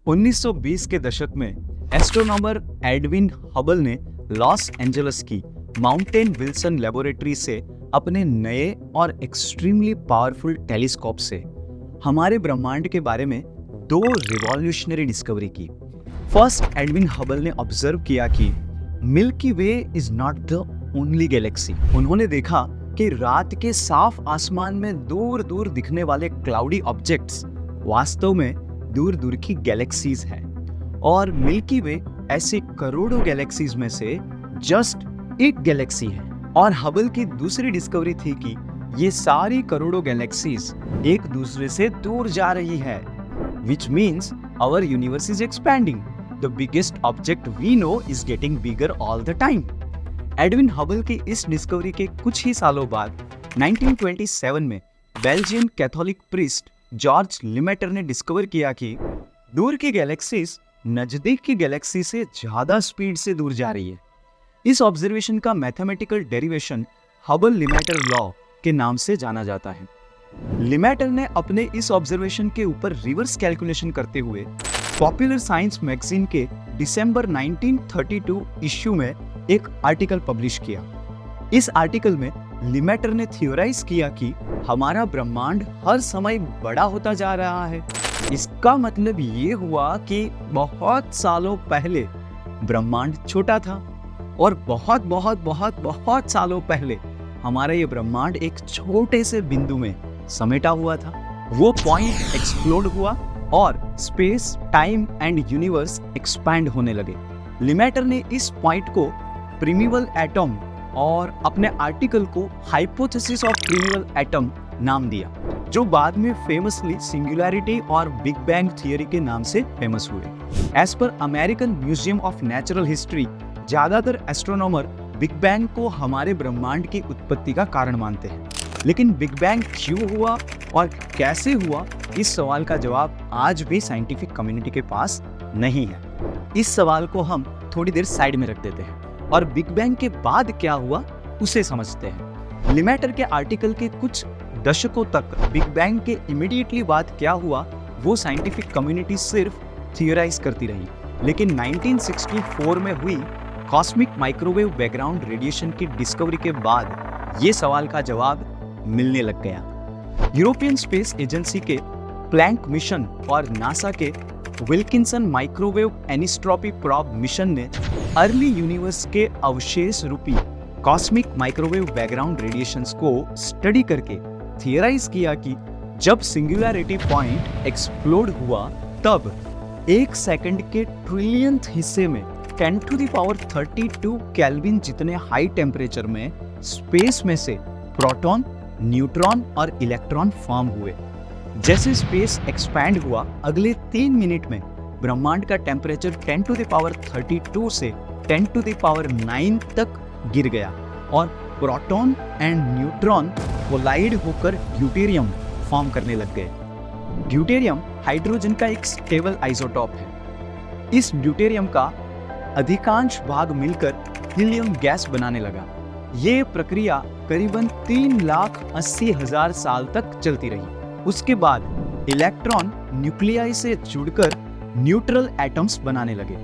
1920 के दशक में एस्ट्रोनॉमर एडविन हबल ने लॉस एंजलिस की माउंटेन विल्सन लेबोरेटरी से अपने नए और एक्सट्रीमली पावरफुल टेलीस्कोप से हमारे ब्रह्मांड के बारे में दो रिवॉल्यूशनरी डिस्कवरी की। फर्स्ट, एडविन हबल ने ऑब्जर्व किया कि milky way is not the only Galaxy. उन्होंने देखा कि रात के साफ आसमान में दूर दूर दिखने वाले क्लाउडी ऑब्जेक्ट्स वास्तव में दूर दूर की गैलेक्सीज हैं, और मिल्की वे ऐसे करोड़ों गैलेक्सीज में से जस्ट एक गैलेक्सी है। और हबल की दूसरी डिस्कवरी थी कि ये सारी करोड़ों गैलेक्सीज एक दूसरे से दूर जा रही है, which means our universe is expanding. The biggest object we know is getting bigger all the time. Edwin Hubble की इस डिस्कवरी के कुछ ही सालों बाद 1927 में बेल्जियन कैथोलिक प्रीस्ट जॉर्ज लिमेटर ने डिस्कवर किया कि दूर की गैलेक्सीज नजदीक की गैलेक्सी से ज्यादा स्पीड से दूर जा रही है। इस ऑब्जर्वेशन का मैथमेटिकल डेरिवेशन हबल लिमेटर लॉ के नाम से जाना जाता है। लिमेटर ने अपने इस ऑब्जर्वेशन के ऊपर रिवर्स कैलकुलेशन करते हुए पॉपुलर साइंस मैगजीन के दिसंबर 1932 इश्यू में एक आर्टिकल पब्लिश किया। इस आर्टिकल में लिमेटर ने थियोराइज किया कि हमारा ब्रह्मांड हर समय बड़ा होता जा रहा है। इसका मतलब ये हुआ कि बहुत सालों पहले ब्रह्मांड छोटा था और बहुत बहुत बहुत बहुत सालों पहले हमारा ये ब्रह्मांड एक छोटे से बिंदु में समेटा हुआ था। वो पॉइंट एक्सप्लोड हुआ और space, time and universe expand होने लगे। लिमेटर ने इस पॉइंट को प्रिमिवल एटम और अपने आर्टिकल को हाइपोथेसिस ऑफ प्रिमिवल एटम नाम दिया, जो बाद में फेमसली सिंगुलैरिटी और बिग बैंग थियरी के नाम से फेमस हुए। As per American Museum of Natural History, ज्यादातर एस्ट्रोनॉमर बिग बैंग को हमारे ब्रह्मांड की उत्पत्ति का कारण मानते हैं, लेकिन बिग बैंग क्यों हुआ और कैसे हुआ, इस सवाल का जवाब आज भी साइंटिफिक कम्युनिटी के पास नहीं है। इस सवाल को हम थोड़ी देर साइड में रख देते हैं और बिग बैंग के बाद क्या हुआ उसे समझते हैं। लिमेटर के आर्टिकल के कुछ दशकों तक बिग बैंग के इमीडिएटली बाद क्या हुआ वो साइंटिफिक कम्युनिटी सिर्फ थियोराइज करती रही, लेकिन 1964 में हुई कॉस्मिक माइक्रोवेव बैकग्राउंड रेडिएशन की डिस्कवरी के बाद ये सवाल का जवाब मिलने लग गया। यूरोपियन स्पेस एजेंसी के प्लैंक मिशन और नासा के विल्किंसन माइक्रोवेव एनिस्ट्रॉपी प्रोब मिशन ने अर्ली यूनिवर्स के अवशेष रूपी कॉस्मिक माइक्रोवेव बैकग्राउंड रेडिएशंस को स्टडी करके थियराइज किया कि जब सिंगुलैरिटी पॉइंट एक्सप्लोड हुआ तब 1 सेकंड के ट्रिलियंथ हिस्से में 10⁻32 केल्विन जितने हाई टेम्परेचर में स्पेस में से प्रोटॉन, न्यूट्रॉन और इलेक्ट्रॉन फॉर्म हुए। जैसे स्पेस एक्सपैंड हुआ, अगले 3 मिनट में ब्रह्मांड का टेम्परेचर 10⁻32 से 10⁻9 तक गिर गया और प्रोटॉन एंड न्यूट्रॉन कोलाइड होकर ड्यूटेरियम फॉर्म करने लग गए। ड्यूटेरियम हाइड्रोजन का एक स्टेबल आइसोटॉप है। इस ड्यूटेरियम का अधिकांश भाग मिलकर हीलियम गैस बनाने लगा। ये प्रक्रिया करीबन 3,80,000 साल तक चलती रही। उसके बाद इलेक्ट्रॉन न्यूक्लियाई से जुड़कर न्यूट्रल एटम्स बनाने लगे।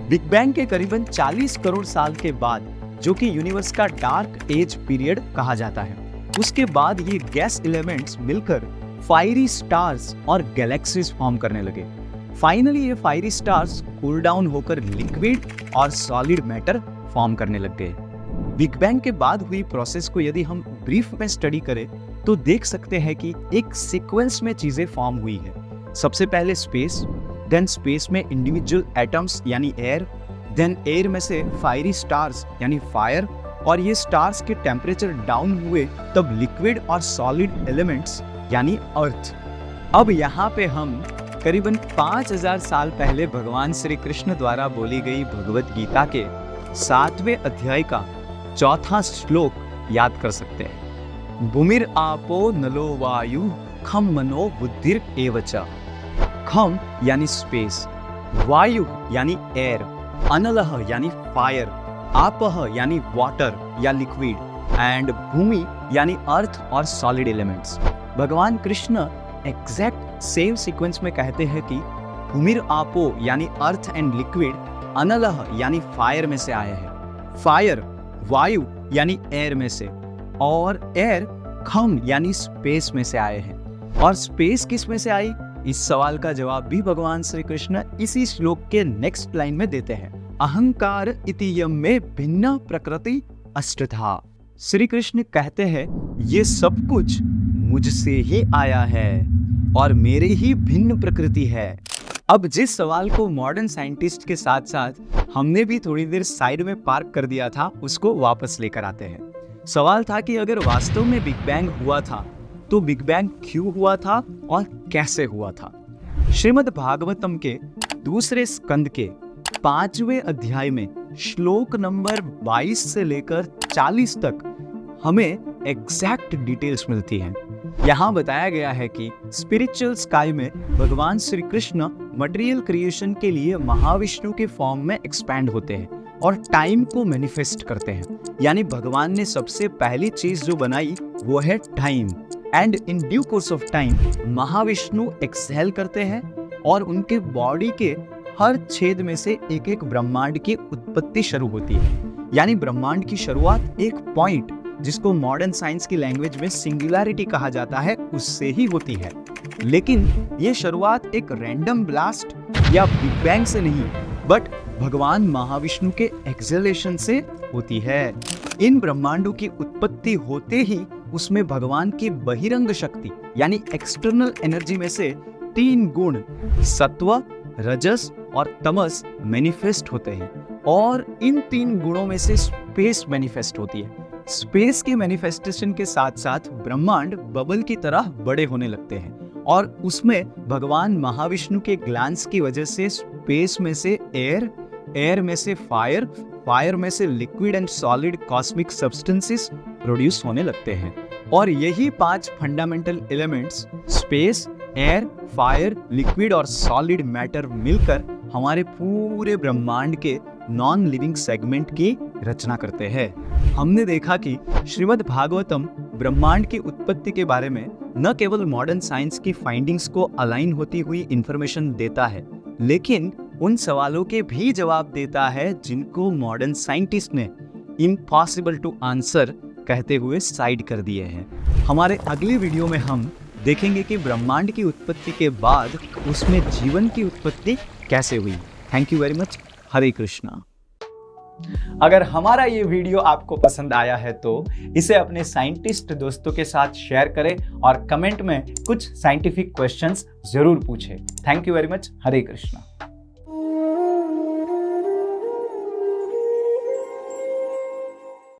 बिग बैंग के करीबन 40 करोड़ साल के बाद, जो कि यूनिवर्स का डार्क एज पीरियड कहा जाता है, उसके बाद ये गैस एलिमेंट्स मिलकर फायरी स्टार्स और गैलेक्सीज फॉर्म करने लगे। फाइनली ये फायरी स्टार्स कूल डाउन होकर लिक्विड और सॉलिड मैटर फॉर्म करने लग गए। बिग बैंग के बाद हुई प्रोसेस को यदि हम ब्रीफ में स्टडी करें तो देख सकते हैं कि एक सीक्वेंस में चीजें फॉर्म हुई है। सबसे पहले स्पेस, देन स्पेस में इंडिविजुअल एटम्स यानी एयर, देन एयर में से फायरी स्टार्स यानी फायर, और ये स्टार्स के टेम्परेचर डाउन हुए तब लिक्विड और सॉलिड एलिमेंट्स यानी अर्थ। अब यहाँ पे हम करीबन 5000 साल पहले भगवान श्री कृष्ण द्वारा बोली गई भगवत गीता के 7वें अध्याय का 4था श्लोक याद कर सकते हैं। भूमिर आपो नलो वायु खम मनो बुद्धिर एवच। खम यानी स्पेस, वायु यानी एयर, अनलह यानी फायर, आपह यानी वाटर या लिक्विड, एंड भूमि यानी अर्थ और सॉलिड एलिमेंट्स। भगवान कृष्ण एग्जैक्ट सेम सीक्वेंस में कहते हैं कि भूमिर आपो यानी अर्थ एंड लिक्विड, अनलह यानी फायर में से आए हैं। फायर वायु यानी एयर में से, और एयर खम यानी स्पेस में से आए हैं। और स्पेस किस में से आई? इस सवाल का जवाब भी भगवान श्री कृष्ण इसी श्लोक के नेक्स्ट लाइन में देते हैं। अहंकार इति यम में भिन्न प्रकृति अष्टधा। श्री कृष्ण कहते हैं ये सब कुछ मुझसे ही आया है और मेरे ही भिन्न प्रकृति है। अब जिस सवाल को मॉडर्न साइंटिस्ट के साथ साथ हमने भी थोड़ी देर साइड में पार्क कर दिया था, उसको वापस लेकर आते हैं। सवाल था कि अगर वास्तव में बिग बैंग हुआ था तो बिग बैंग क्यों हुआ था और कैसे हुआ था। श्रीमद् भागवतम के दूसरे स्कंद के 5वें अध्याय में श्लोक नंबर 22 से लेकर 40 तक हमें एग्जैक्ट डिटेल्स मिलती हैं। यहाँ बताया गया है कि स्पिरिचुअल स्काई में भगवान श्री कृष्ण मटेरियल क्रिएशन के लिए महाविष्णु के फॉर्म में एक्सपैंड होते हैं और टाइम को मैनिफेस्ट करते हैं। यानी भगवान ने सबसे पहली चीज जो बनाई वो है time. And in due course of time Mahavishnu exhale करते हैं और उनके बॉडी के हर छेद में से एक एक ब्रह्मांड की उत्पत्ति शुरू होती है। यानी ब्रह्मांड की शुरुआत एक पॉइंट, जिसको मॉडर्न साइंस की लैंग्वेज में सिंगुलैरिटी कहा जाता है, उससे ही होती है। लेकिन ये शुरुआत एक रैंडम ब्लास्ट या बिग बैंग से नहीं, बट भगवान महाविष्णु के एक्सहेलेशन से होती है। इन ब्रह्मांडों की उत्पत्ति होते ही उसमें भगवान की बहिरंग शक्ति यानी एक्सटर्नल एनर्जी में से 3 गुण सत्व, रजस और तमस मैनिफेस्ट होते हैं और इन 3 गुणों में से स्पेस मैनिफेस्ट होती है। स्पेस के मैनिफेस्टेशन के साथ साथ ब्रह्मांड बबल की तरह बड़े होने लगते हैं और उसमें भगवान महाविष्णु के ग्लांस की वजह से स्पेस में से एयर, एयर में से फायर, फायर में से liquid and solid cosmic substances produce होने लगते हैं। और यही 5 fundamental elements space, air, fire, liquid और सॉलिड मैटर मिलकर हमारे पूरे ब्रह्मांड के नॉन लिविंग सेगमेंट की रचना करते हैं। हमने देखा कि श्रीमद् भागवतम ब्रह्मांड की उत्पत्ति के बारे में न केवल मॉडर्न साइंस की फाइंडिंग्स को अलाइन होती हुई इंफॉर्मेशन देता है, लेकिन उन सवालों के भी जवाब देता है जिनको मॉडर्न साइंटिस्ट ने इम्पॉसिबल टू आंसर कहते हुए साइड कर दिए हैं। हमारे अगले वीडियो में हम देखेंगे कि ब्रह्मांड की उत्पत्ति के बाद उसमें जीवन की उत्पत्ति कैसे हुई। Thank you very much. Hare Krishna. अगर हमारा ये वीडियो आपको पसंद आया है तो इसे अपने साइंटिस्ट दोस्तों के साथ शेयर करें और कमेंट में कुछ साइंटिफिक क्वेश्चंस जरूर पूछें। Thank you very much. Hare Krishna.